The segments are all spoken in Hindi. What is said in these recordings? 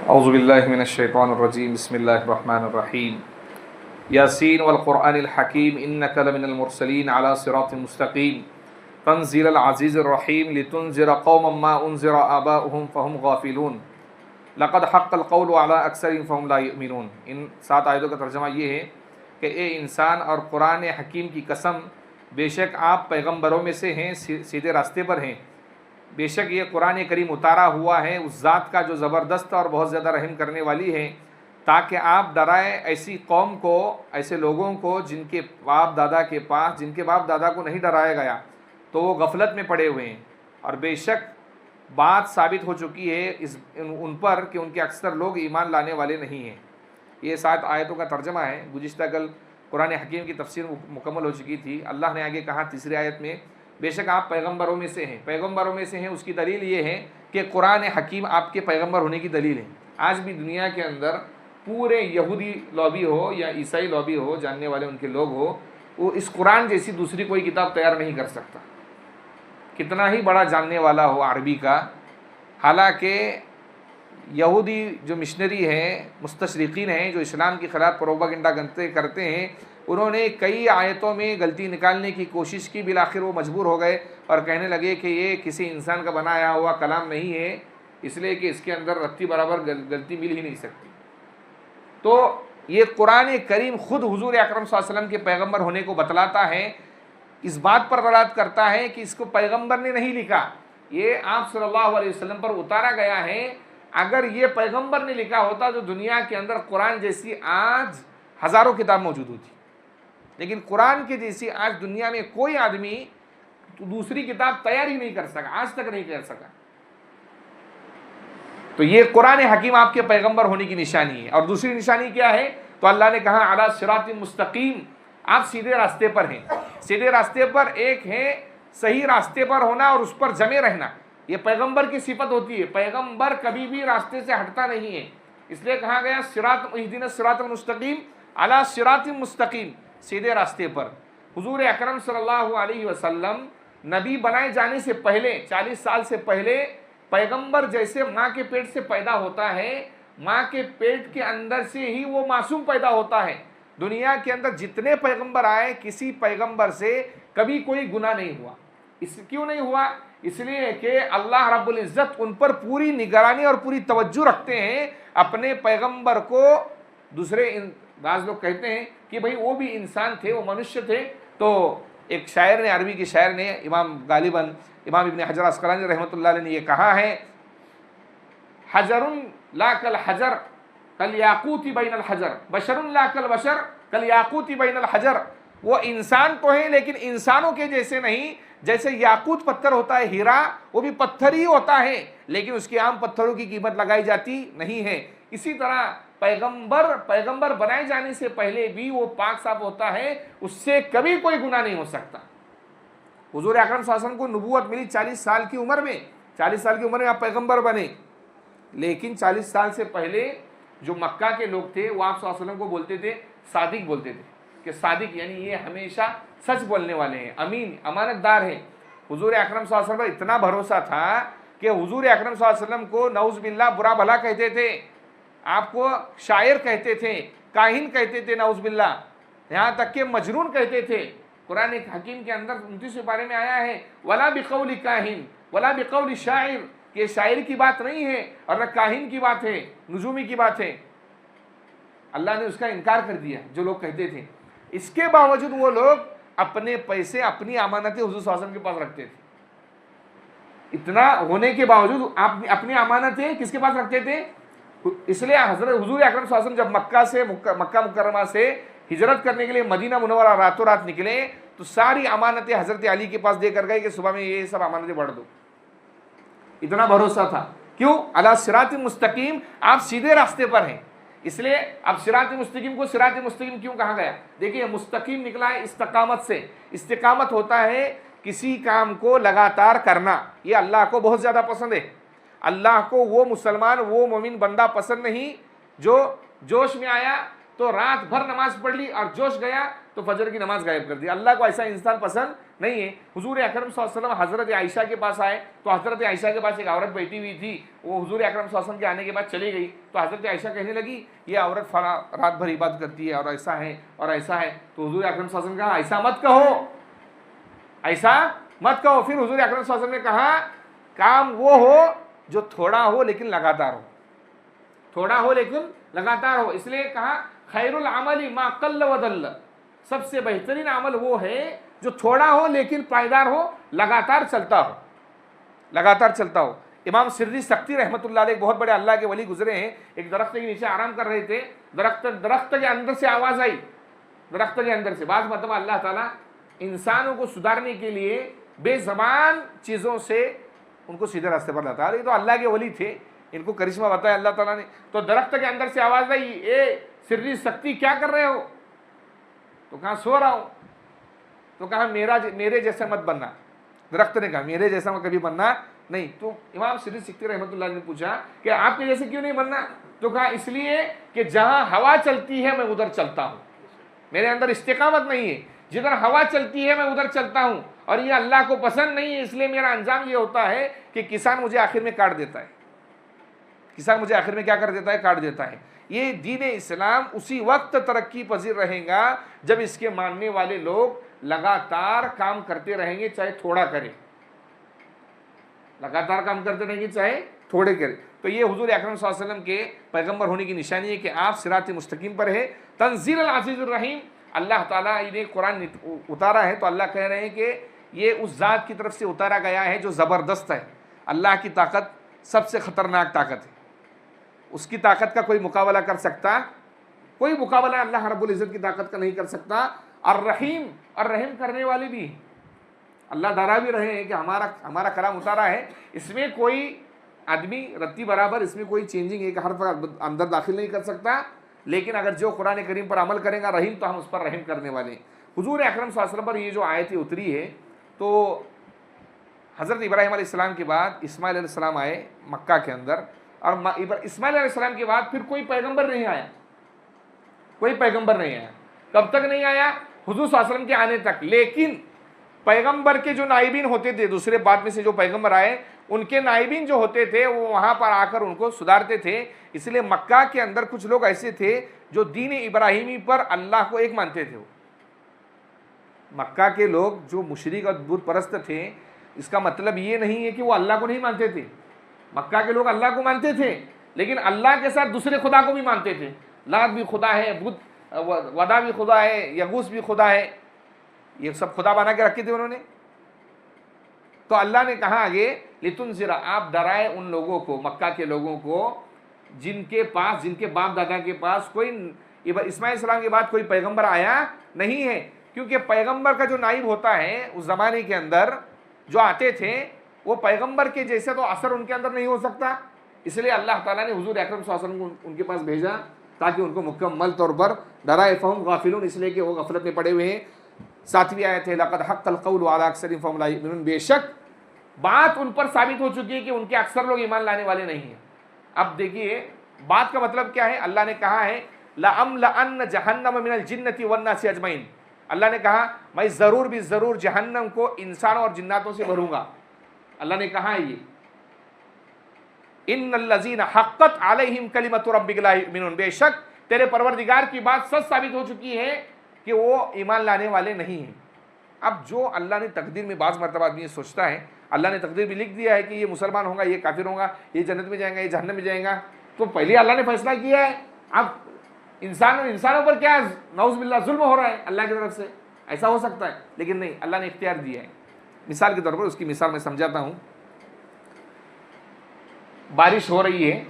औज़ुबिल्लाहि मिनश्शैतानिर्रजीम बिस्मिल्लाहिर्रहमानिर्रहीम यासीन वल क़ुरआनिल हकीम इन्नका लमिनल मुरसलीन अला सिरातिल मुस्तक़ीम तंज़ीलल अज़ीज़िर रहीम लितुनज़िरा क़ौमम मा उनज़िरा आबाउहुम फ़हुम गाफ़िलून लक़द हक़्क़ल क़ौलु अला अक्सरिहिम फ़हुम ला युमिनून। इन 7 आयतों का तर्जुमा ये है कि ए इंसान और कुरान हकीम की कसम, बेशक आप पैगम्बरों में से हैं, सीधे रास्ते पर हैं। बेशक ये कुरान करीम उतारा हुआ है उस ज़ात का जो ज़बरदस्त और बहुत ज़्यादा रहम करने वाली है, ताकि आप डराएं ऐसी कौम को, ऐसे लोगों को जिनके बाप दादा के पास, जिनके बाप दादा को नहीं डराया गया तो वो गफलत में पड़े हुए हैं। और बेशक बात साबित हो चुकी है उन पर कि उनके अक्सर लोग ईमान लाने वाले नहीं हैं। ये 7 आयतों का तर्जमा है। गुज़िश्ता कल कुरान हकीम की तफसीर मुकम्मल हो चुकी थी। अल्लाह ने आगे कहा तीसरी आयत में, बेशक आप पैगम्बरों में से हैं। पैगम्बरों में से हैं उसकी दलील ये है कि कुरान हकीम आपके पैगम्बर होने की दलील है। आज भी दुनिया के अंदर पूरे यहूदी लॉबी हो या ईसाई लॉबी हो, जानने वाले उनके लोग हो, वो इस कुरान जैसी दूसरी कोई किताब तैयार नहीं कर सकता, कितना ही बड़ा जानने वाला हो अरबी का। हालांकि यहूदी जो मिशनरी हैं, मुस्तशरिकीन हैं, जो इस्लाम के ख़िलाफ़ प्रोपेगेंडा करते हैं, उन्होंने कई आयतों में गलती निकालने की कोशिश की। बिल आखिर वो मजबूर हो गए और कहने लगे कि ये किसी इंसान का बनाया हुआ कलाम नहीं है, इसलिए कि इसके अंदर रत्ती बराबर गलती मिल ही नहीं सकती। तो ये कुरान करीम खुद हुजूर अकरम सल्लल्लाहु अलैहि वसल्लम के पैगम्बर होने को बतलाता है, इस बात पर दलालत करता है कि इसको पैगम्बर ने नहीं लिखा, ये आप सल्लल्लाहु अलैहि वसल्लम पर उतारा गया है। अगर ये पैगम्बर ने लिखा होता तो दुनिया के अंदर कुरान जैसी आज हज़ारों किताब मौजूद होती, लेकिन कुरान के जैसी आज दुनिया में कोई आदमी तो दूसरी किताब तैयार ही नहीं कर सका, आज तक नहीं कर सका। तो ये कुरान हकीम आपके पैगंबर होने की निशानी है। और दूसरी निशानी क्या है? तो अल्लाह ने कहा अला सिरातिल मुस्तकीम, आप सीधे रास्ते पर हैं। सीधे रास्ते पर एक है सही रास्ते पर होना और उस पर जमे रहना, ये पैगंबर की सिफत होती है। पैगंबर कभी भी रास्ते से हटता नहीं है, इसलिए कहा गया सिरात इहदिना सिरातल मुस्तकीम अला सिरातिल मुस्तकीम, सीधे रास्ते पर। हुजूर अकरम सल्लल्लाहु अलैहि वसल्लम नबी बनाए जाने से पहले 40 साल से पहले पैगंबर जैसे माँ के पेट से पैदा होता है, माँ के पेट के अंदर से ही वो मासूम पैदा होता है। दुनिया के अंदर जितने पैगंबर आए, किसी पैगंबर से कभी कोई गुनाह नहीं हुआ। इस क्यों नहीं हुआ? इसलिए कि अल्लाह रब्बुल इज़्ज़त उन पर पूरी निगरानी और पूरी तवज्जो रखते हैं। अपने पैगंबर को दूसरे बाज़ लोग कहते हैं कि भाई वो भी इंसान थे, वो मनुष्य थे। तो एक शायर ने, अरबी के शायर ने, गालिबन इमाम इब्न हजर अस्कलानी रहमतुल्लाह अलैह ने ये कहा है, हजरुन ला कल हजर कल याकूती बैनल हजर, बशरुन ला कल बशर कल याकूती बैनल हजर। वो इंसान तो है लेकिन इंसानों के जैसे नहीं। जैसे याकूत पत्थर होता है, हीरा, वो भी पत्थर ही होता है, लेकिन उसकी आम पत्थरों की कीमत लगाई जाती नहीं है। इसी तरह पैगंबर बनाए जाने से पहले भी वो पाक साफ होता है, उससे कभी कोई गुनाह नहीं हो सकता। हुजूर अकरम सल्लल्लाहु अलैहि वसल्लम को नबूवत मिली 40 साल की उम्र में। 40 साल की उम्र में आप पैगंबर बने, लेकिन 40 साल से पहले जो मक्का के लोग थे वो आप सल्लल्लाहु अलैहि वसल्लम को बोलते थे सादिक, बोलते थे कि सादिक यानी ये हमेशा सच बोलने वाले हैं, अमीन, अमानतदार हैं। हुजूर अकरम सल्लल्लाहु अलैहि वसल्लम पर इतना भरोसा था कि हुजूर अकरम सल्लल्लाहु अलैहि वसल्लम को नऊज़ बिल्लाह बुरा भला कहते थे, आपको शायर कहते थे, काहिन कहते थे, नऊज़ बिल्लाह, यहाँ तक के मजनून कहते थे। कुरान हकीम के अंदर 29वें पारे में आया है, वला बिकौली काहिन वला बिकौली शायर, कि शायर की बात नहीं है और न काहिन की बात है, नुजूमी की बात है। अल्लाह ने उसका इनकार कर दिया जो लोग कहते थे। इसके बावजूद वो लोग अपने पैसे, अपनी अमानतें हुजूर सल्लल्लाहु अलैहि वसल्लम के पास रखते थे। इतना होने के बावजूद आप अपनी अमानतें किसके पास रखते थे? इसलिए हजरत हुजूर अकरम सल्लल्लाहु अलैहि वसल्लम जब मक्का मुकर्रमा से हिजरत करने के लिए मदीना मुनव्वरा रातों रात निकले तो सारी अमानतें हजरत अली के पास देकर गए कि सुबह में ये सब अमानतें बढ़ दो। इतना भरोसा था। क्यों? अला सिरातिल मुस्तकीम, आप सीधे रास्ते पर हैं। इसलिए अब सिरातिल मुस्तकीम को सिरातिल मुस्तकीम क्यों कहा गया? देखिए, मुस्तकीम निकला है इस्तिकामत से। इस्तिकामत होता है किसी काम को लगातार करना। ये अल्लाह को बहुत ज़्यादा पसंद है। अल्लाह को वो मुसलमान, वो मोमिन बंदा पसंद नहीं जो जोश में आया तो रात भर नमाज पढ़ ली और जोश गया तो फजर की नमाज गायब कर दी। अल्लाह को ऐसा इंसान पसंद नहीं है। हुजूर अकरम सल्लल्लाहु अलैहि वसल्लम हज़रत आयशा के पास आए तो हज़रत आयशा के पास एक औरत बैठी हुई थी, वो हुजूर अकरम सल्लल्लाहु अलैहि वसल्लम के आने के बाद चली गई। तो हज़रत आयशा कहने लगी ये औरत फला रात भर इबादत करती है और ऐसा है और ऐसा है। तो हुजूर अकरम सल्लल्लाहु अलैहि वसल्लम कहा ऐसा मत कहो, ऐसा मत कहो। फिर हुजूर अकरम सल्लल्लाहु अलैहि वसल्लम ने कहा काम वो हो जो थोड़ा हो लेकिन लगातार हो, थोड़ा हो लेकिन लगातार हो। इसलिए कहा खैरुल अमली मा कल्ल व दल्ल, सबसे बेहतरीन अमल वो है जो थोड़ा हो लेकिन पायदार हो, लगातार चलता हो, लगातार चलता हो। इमाम सिर्री सख्ती रहमतुल्लाह अलैह बहुत बड़े अल्लाह के वली गुजरे हैं, एक दरख्त के नीचे आराम कर रहे थे, दरख्त के अंदर से आवाज आई, दरख्त के अंदर से। बात मतलब अल्लाह ताला इंसानों को सुधारने के लिए बेज़बान चीज़ों से उनको सीधे रास्ते पर लाता है। ये तो अल्लाह के वली थे, इनको करिश्मा बताया अल्लाह ताला ने। तो दरख्त के अंदर से आवाज आई, ए सिर्री सख्ती क्या कर रहे हो? तो कहा सो रहा हूं। तो कहा मेरे जैसा मत बनना। दरख्त ने कहा मेरे जैसा मैं कभी बनना नहीं। तो इमाम सिर्री सख्ती रहमतुल्लाह ने पूछा कि आपके जैसे क्यों नहीं बनना? तो कहा इसलिए कि जहां हवा चलती है मैं उधर चलता हूं, मेरे अंदर इस्तिकामत नहीं है, जिधर हवा चलती है मैं उधर चलता हूं, और ये अल्लाह को पसंद नहीं है। इसलिए मेरा अंजाम ये होता है कि किसान मुझे आखिर में काट देता है, किसान मुझे आखिर में क्या कर देता है? काट देता है। ये दीन इस्लाम उसी वक्त तरक्की पजीर रहेगा जब इसके मानने वाले लोग लगातार काम करते रहेंगे, चाहे थोड़ा करें, लगातार काम करते रहेंगे चाहे थोड़े करें। तो ये हुजूर अकरम सल्लल्लाहु अलैहि वसल्लम के पैगंबर होने की निशानी है कि आप सिरात मुस्तकीम पर है। तंजील अल अज़ीज़ुर रहीम, अल्लाह ताला ने कुरान उतारा है तो अल्लाह कह रहे हैं कि ये उस ज़ात की तरफ से उतारा गया है जो ज़बरदस्त है। अल्लाह की ताकत सबसे ख़तरनाक ताकत है, उसकी ताकत का कोई मुकाबला कर सकता? कोई मुकाबला अल्लाह रब्बुल इज़्ज़त की ताकत का नहीं कर सकता। और रहीम, और रहम करने वाले भी अल्लाह डरा भी रहे हैं कि हमारा कलाम उतारा है, इसमें कोई आदमी रत्ती बराबर इसमें कोई चेंजिंग एक हर्फ अंदर दाखिल नहीं कर सकता। लेकिन अगर जो कुरान करीम पर अमल करेगा रहीम, तो हम उस पर रहम करने वाले हैं। हुजूर अकरम सल्लल्लाहु अलैहि वसल्लम पर ये जो आयतें उतरी है, तो हज़रत इब्राहीम अलैहिस्सलाम के बाद इस्माइल अलैहिस्सलाम आए मक्का के अंदर, और इस्माइल अलैहिस्सलाम के बाद फिर कोई पैगंबर नहीं आया, कोई पैगंबर नहीं आया। कब तक नहीं आया? हुजूर सल्लल्लाहु अलैहि वसल्लम के आने तक। लेकिन पैगंबर के जो नाइबीन होते थे, दूसरे बाद में से जो पैगंबर आए, उनके नाइबीन जो होते थे वो वहां पर आकर उनको सुधारते थे। इसलिए मक्का के अंदर कुछ लोग ऐसे थे जो दीन इब्राहिमी पर अल्लाह को एक मानते थे। मक्का के लोग जो मुशरिक और बुत परस्त थे, इसका मतलब ये नहीं है कि वो अल्लाह को नहीं मानते थे। मक्का के लोग अल्लाह को मानते थे, लेकिन अल्लाह के साथ दूसरे खुदा को भी मानते थे। लात भी खुदा है, बुत वदा भी खुदा है, यगूस भी खुदा है, ये सब खुदा बना के रखे थे उन्होंने। तो अल्लाह ने कहा आगे लितुनज़िरा, आप डराए उन लोगों को, मक्का के लोगों को, जिनके पास, जिनके बाप दादा के पास कोई इस्माइल सलाम के बाद कोई पैगंबर आया नहीं है। क्योंकि पैगंबर का जो नाइब होता है उस ज़माने के अंदर जो आते थे, वो पैगंबर के जैसे तो असर उनके अंदर नहीं हो सकता। इसलिए अल्लाह ताला ने हुजूर अकरम सल्लल्लाहु अलैहि वसल्लम को उनके पास भेजा ताकि उनको मुकम्मल तौर पर डराए। फ़हुम गाफिलून, इसलिए कि वो गफलत में पड़े हुए हैं। 7वीं आयत है लक़द हक़्क़ल क़ौलु अला अक्सरिहिम फ़हुम ला युमिनून, बेशक बात उन पर साबित हो चुकी है कि उनके अक्सर लोग ईमान लाने वाले नहीं हैं। अब देखिए बात का मतलब क्या है। अल्लाह ने कहा है लअम्लअन्न जहन्नम मिनल जिन्नति वन्नासि अजमईन, अल्लाह ने कहा मैं ज़रूर भी ज़रूर जहन्नम को इंसानों और जिन्नातों से भरूंगा। अल्लाह ने कहा है ये इन्नल्लज़ीना हक़्क़त अलैहिम कलिमतु रब्बिक ला युमिनून, बेशक तेरे परवरदिगार की बात सच साबित हो चुकी है कि वो ईमान लाने वाले नहीं हैं। अब जो अल्लाह ने तकदीर में बाज़ मरतबा आदमी ये सोचता है, अल्लाह ने तकदीर भी लिख दिया है कि ये मुसलमान होगा, ये काफिर होगा, ये जन्नत में जाएगा, ये जहन्नम में जाएगा, तो पहले अल्लाह ने फैसला किया है। अब इंसानों पर क्या नऊज़ बिल्लाह जुल्म हो रहा है अल्लाह की तरफ से, ऐसा हो सकता है? लेकिन नहीं, अल्लाह ने इख्तियार दिया है। मिसाल के तौर पर उसकी मिसाल मैं समझाता हूँ। बारिश हो रही है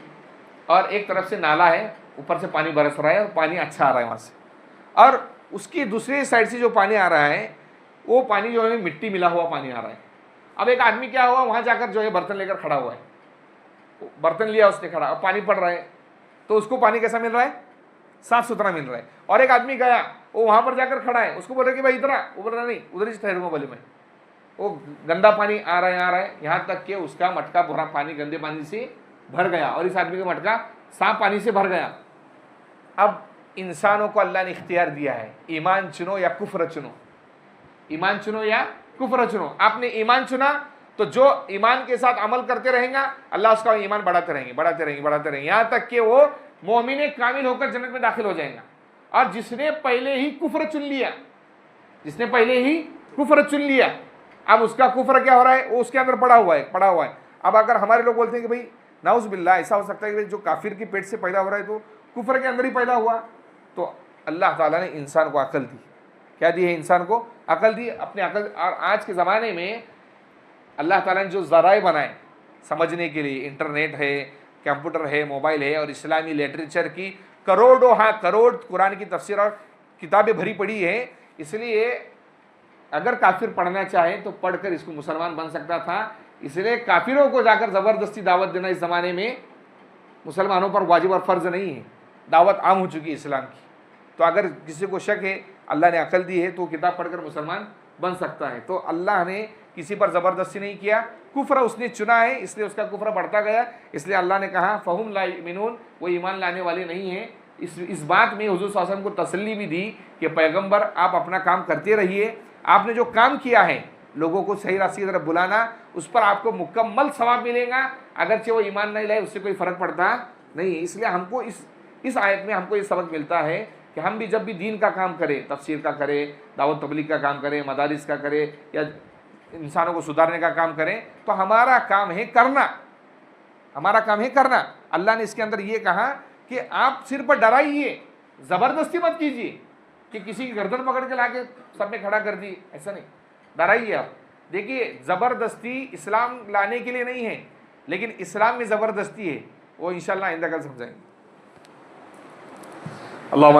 और एक तरफ से नाला है, ऊपर से पानी बरस रहा है और पानी अच्छा आ रहा है वहाँ से, और उसकी दूसरी साइड से जो पानी आ रहा है वो पानी जो है मिट्टी मिला हुआ पानी आ रहा है। अब एक आदमी क्या हुआ, वहाँ जाकर जो है बर्तन लेकर खड़ा हुआ है, बर्तन लिया उसने खड़ा, और पानी पड़ रहा है, तो उसको पानी कैसा मिल रहा है? साफ सुथरा मिल रहा है। और एक आदमी गया, वो वहाँ पर जाकर खड़ा है, उसको बोल रहे कि भाई इधर आ, वो बोल रहा नहीं उधर ही ठहरूंगा बोले मैं, वो गंदा पानी आ रहा है, यहाँ तक कि उसका मटका भरा पानी गंदे पानी से भर गया और इस आदमी का मटका साफ पानी से भर गया। अब इंसानों को अल्लाह ने इख्तियार दिया है, ईमान चुनो या कुफ्र चुनो, ईमान चुनो या कुफ्र चुनो। आपने ईमान चुना तो जो ईमान के साथ अमल करते रहेगा अल्लाह उसका ईमान बढ़ाते रहेंगे, बढ़ाते रहेंगे, बढ़ाते रहेंगे, यहाँ तक कि वो मोमिन कामिल होकर जन्नत में दाखिल हो जाएगा। और जिसने पहले ही कुफ्र चुन लिया, जिसने पहले ही कुफ्र चुन लिया, अब उसका कुफ्र क्या हो रहा है, वो उसके अंदर पड़ा हुआ है। अब अगर हमारे लोग बोलते हैं कि भाई नाउज़ बिल्लाह, ऐसा हो सकता है कि जो काफिर की पेट से पैदा हो रहा है तो कुफ्र के अंदर ही पैदा हुआ, तो अल्लाह ताला ने इंसान को अकल दी। क्या दी है? इंसान को अकल दी, अपने अकल। और आज के ज़माने में अल्लाह ताला ने जो ज़राए बनाए समझने के लिए, इंटरनेट है, कंप्यूटर है, मोबाइल है, और इस्लामी लिटरेचर की करोड़ कुरान की तफसीर और किताबें भरी पड़ी है। इसलिए अगर काफिर पढ़ना चाहे तो पढ़कर इसको मुसलमान बन सकता था। इसलिए काफिरों को जाकर ज़बरदस्ती दावत देना इस ज़माने में मुसलमानों पर वाजिब और फ़र्ज़ नहीं है, दावत आम हो चुकी है इस्लाम की। तो अगर किसी को शक है अल्लाह ने अकल दी है तो किताब पढ़कर मुसलमान बन सकता है। तो अल्लाह ने किसी पर ज़बरदस्ती नहीं किया, कुफ्र उसने चुना है, इसलिए उसका कुफ्र बढ़ता गया। इसलिए अल्लाह ने कहा फ़हुम ला युमिनून, वो ईमान लाने वाले नहीं हैं। इस बात में हुज़ूर सल्लल्लाहु अलैहि वसल्लम को तसल्ली भी दी कि पैगम्बर आप अपना काम करते रहिए, आपने जो काम किया है लोगों को सही रास्ते की तरफ बुलाना, उस पर आपको मुकम्मल सवाब मिलेगा, अगरचे वो ईमान नहीं लाए उससे कोई फ़र्क पड़ता नहीं है। इसलिए हमको इस आयत में हमको ये सबक मिलता है कि हम भी जब भी दीन का काम करें, तफसीर का करें, दावत तबलीग का काम करें, मदारिस का करें, या इंसानों को सुधारने का काम करें, तो हमारा काम है करना, हमारा काम है करना। अल्लाह ने इसके अंदर ये कहा कि आप सिर पर डराइए, ज़बरदस्ती मत कीजिए कि किसी की गर्दन पकड़ के लाके सब में खड़ा कर दी, ऐसा नहीं, डराइए आप। देखिए ज़बरदस्ती इस्लाम लाने के लिए नहीं है, लेकिन इस्लाम में ज़बरदस्ती है, वो इंशाअल्लाह आइंदा कल समझाएंगे। अल्लाह